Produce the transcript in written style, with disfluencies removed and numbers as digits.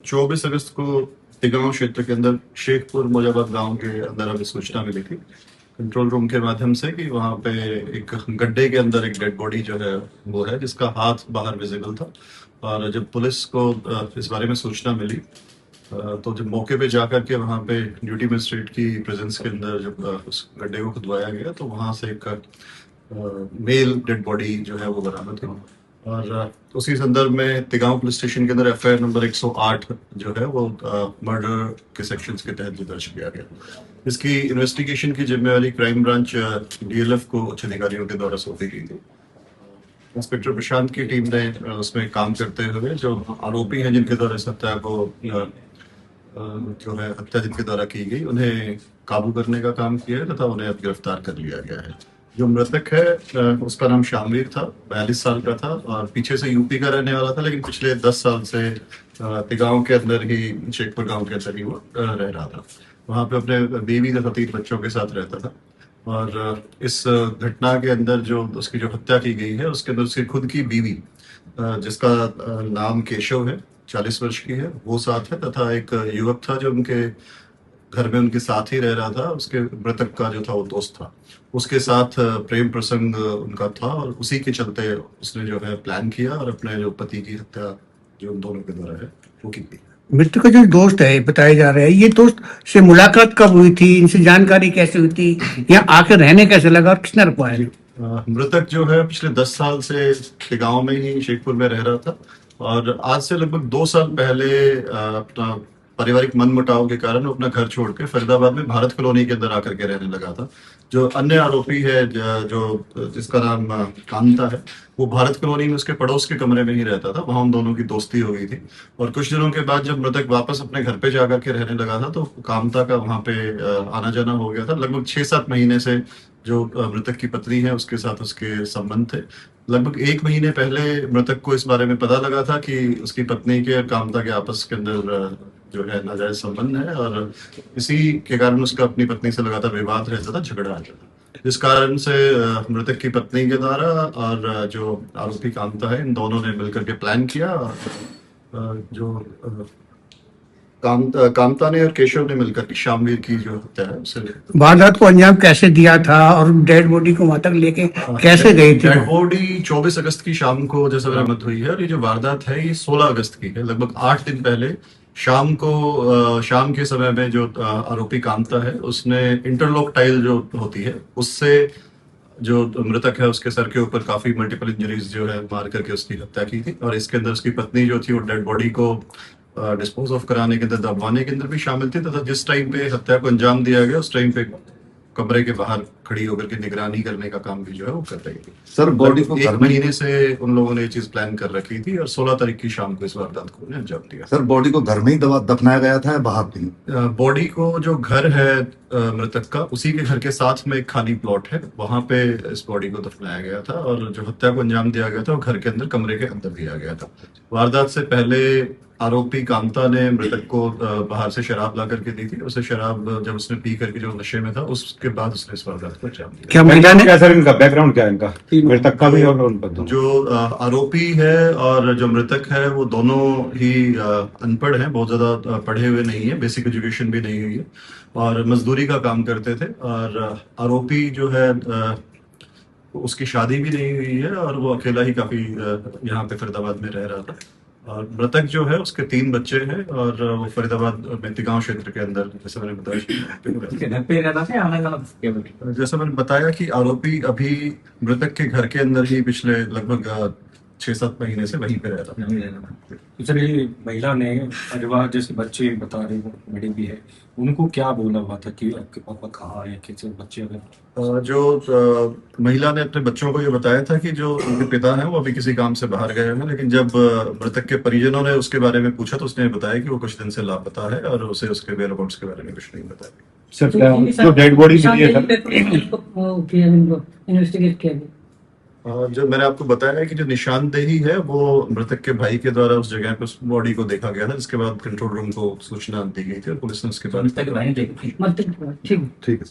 24 अगस्त को तिगांव क्षेत्र के अंदर शेखपुर मोजाबाद गांव के अंदर हमें सूचना मिली थी कंट्रोल रूम के माध्यम से कि वहां पे एक गड्ढे के अंदर एक डेड बॉडी जो है वो है, जिसका हाथ बाहर विजिबल था। और जब पुलिस को इस बारे में सूचना मिली तो जब मौके पे जाकर के वहां पे ड्यूटी मजिस्ट्रेट की प्रेजेंस के अंदर जब उस गड्ढे को खुदवाया गया तो वहां से एक मेल डेड बॉडी जो है वो बरामद हुई। और उसी संदर्भ में तिगांव पुलिस स्टेशन के अंदर एफआईआर नंबर 108 जो है वो मर्डर के सेक्शंस के तहत दर्ज किया गया। इसकी इन्वेस्टिगेशन की जिम्मेवारी क्राइम ब्रांच डीएलएफ को उच्च अधिकारियों के द्वारा सौंपी गई थी। इंस्पेक्टर प्रशांत की टीम ने उसमें काम करते हुए जो आरोपी हैं जिनके द्वारा इस हत्या को जो है हत्या जिनके द्वारा की गई उन्हें काबू करने का काम किया है तथा उन्हें अब गिरफ्तार कर लिया गया है। जो मृतक है उसका नाम शामवीर था, 42 साल का था और पीछे से यूपी का रहने वाला था, लेकिन पिछले 10 साल से तिगांव के अंदर ही, शेखपुर गांव के अंदर ही वो रह रहा था। वहाँ पे अपने बीवी तथा 3 बच्चों के साथ रहता था। और इस घटना के अंदर जो उसकी जो हत्या की गई है उसके अंदर उसकी खुद की बीवी जिसका नाम केशव है, 40 वर्ष की है, वो साथ है तथा एक युवक था जो उनके घर में उनके साथ ही रह रहा था। उसके मृतक का जो था वो दोस्त था, उसके साथ प्रेम प्रसंग उनका था और उसी के चलते उसने जो है प्लान किया और अपने जो पति की हत्या जो उन दोनों के द्वारा है वो की गई। मृतक का जो दोस्त है बताया जा रहा है, ये दोस्त से मुलाकात कब हुई थी, इनसे जानकारी कैसे हुई थी, यहाँ आकर रहने कैसे लगा और किसने रखवाया? मृतक जो है पिछले 10 साल से गांव में ही शेखपुर में रह रहा था और आज से लगभग 2 साल पहले अपना पारिवारिक मनमुटाव के कारण वो अपना घर छोड़ के फरीदाबाद में भारत कॉलोनी के अंदर आकर के रहने लगा था। जो अन्य आरोपी है जो जिसका नाम कांता है, वो भारत कॉलोनी में उसके पड़ोस के कमरे में ही रहता था। वहां उन दोनों की दोस्ती हो गई थी और कुछ दिनों के बाद जब मृतक वापस अपने घर पे जाकर के रहने लगा था तो कांता का वहां पे आना जाना हो गया था। लगभग 6-7 महीने से जो मृतक की पत्नी है उसके साथ उसके संबंध थे। लगभग 1 महीने पहले मृतक को इस बारे में पता लगा था कि उसकी पत्नी के और कांता के आपस के अंदर जो है नाजायज संबंध है और इसी के कारण उसका अपनी पत्नी से लगातार विवाद रहता था, झगड़ा रहता था। जिस कारण से मृतक की पत्नी के द्वारा और जो आरोपी कांता है, इन दोनों ने मिलकर के प्लान किया। जो कांता ने और केशव ने मिलकर के शामवीर की जो हत्या है उसे वारदात को अंजाम कैसे दिया था और डेड बॉडी को वहां तक लेके कैसे गए थे? डेड बॉडी 24 अगस्त की शाम को जैसे बरामद हुई है और ये जो वारदात है ये 16 अगस्त की है। लगभग 8 दिन पहले शाम को शाम के समय में जो आरोपी कांता है उसने इंटरलॉक टाइल जो होती है उससे जो मृतक है उसके सर के ऊपर काफी मल्टीपल इंजरीज जो है मार करके उसकी हत्या की थी। और इसके अंदर उसकी पत्नी जो थी वो डेड बॉडी को डिस्पोज ऑफ कराने के अंदर, दबवाने के अंदर भी शामिल थी तथा जिस टाइम पे हत्या को अंजाम दिया गया उस टाइम पे कमरे के बाहर खड़ी होकर के निगरानी करने का काम भी जो है वो कर रही थी। सर बॉडी को 1 महीने से उन लोगों ने ये चीज प्लान कर रखी थी और 16 तारीख की शाम को इस वारदात को उन्हें अंजाम दिया। सर बॉडी को घर में ही दफनाया गया था या बाहर थी? बॉडी को जो घर है मृतक का, उसी के घर के साथ में एक खाली प्लॉट है, वहां पे इस बॉडी को दफनाया गया था और जो हत्या को अंजाम दिया गया था वो घर के अंदर कमरे के अंदर दिया गया था। वारदात से पहले आरोपी कांता ने मृतक को बाहर से शराब ला करके दी थी। उसे शराब जब उसने पी करके जो नशे में था उसके बाद उसने इस वारदात को अंजाम दिया। क्या महिला ने, क्या सर इनका बैकग्राउंड क्या है, इनका मृतक का भी और उनका दोनों? जो आरोपी है और जो मृतक है वो दोनों ही अनपढ़ हैं, बहुत ज्यादा पढ़े हुए नहीं है, बेसिक एजुकेशन भी नहीं हुई है और मजदूरी का काम करते थे। और आरोपी जो है उसकी शादी भी नहीं हुई है और वो अकेला ही काफी यहाँ पे फरीदाबाद में रह रहा था। और मृतक जो है उसके 3 बच्चे हैं और वो फरीदाबाद में तिगांव क्षेत्र के अंदर, जैसे मैंने बताया, जैसे मैंने बताया कि आरोपी अभी मृतक के घर के अंदर ही पिछले लगभग 6-7 महीने से वहीं पे रहता था। इसलिए महिला ने परिवार जैसे बच्चे बता रहे वो बड़ी भी है, उनको क्या बोला हुआ था कि आपके पापा कहाँ है, कैसे बच्चे? अगर जो महिला ने अपने बच्चों को ये बताया था कि जो उनके पिता हैं वो अभी किसी काम से बाहर गए हैं, लेकिन जब मृतक के परिजनों ने उसके बारे में पूछा तो उसने बताया कि वो कुछ दिन से लापता है और उसे उसके वेयर अबाउट्स के बारे में कुछ नहीं बताया। सर जो डेड बॉडी मिली है इन्वेस्टिगेट किया? जो मैंने आपको बताया है कि जो निशानदेही है वो मृतक के भाई के द्वारा उस जगह पे उस बॉडी को देखा गया था, जिसके बाद कंट्रोल रूम को सूचना दी गई थी और पुलिस ने उसके बाद ठीक ठीक है।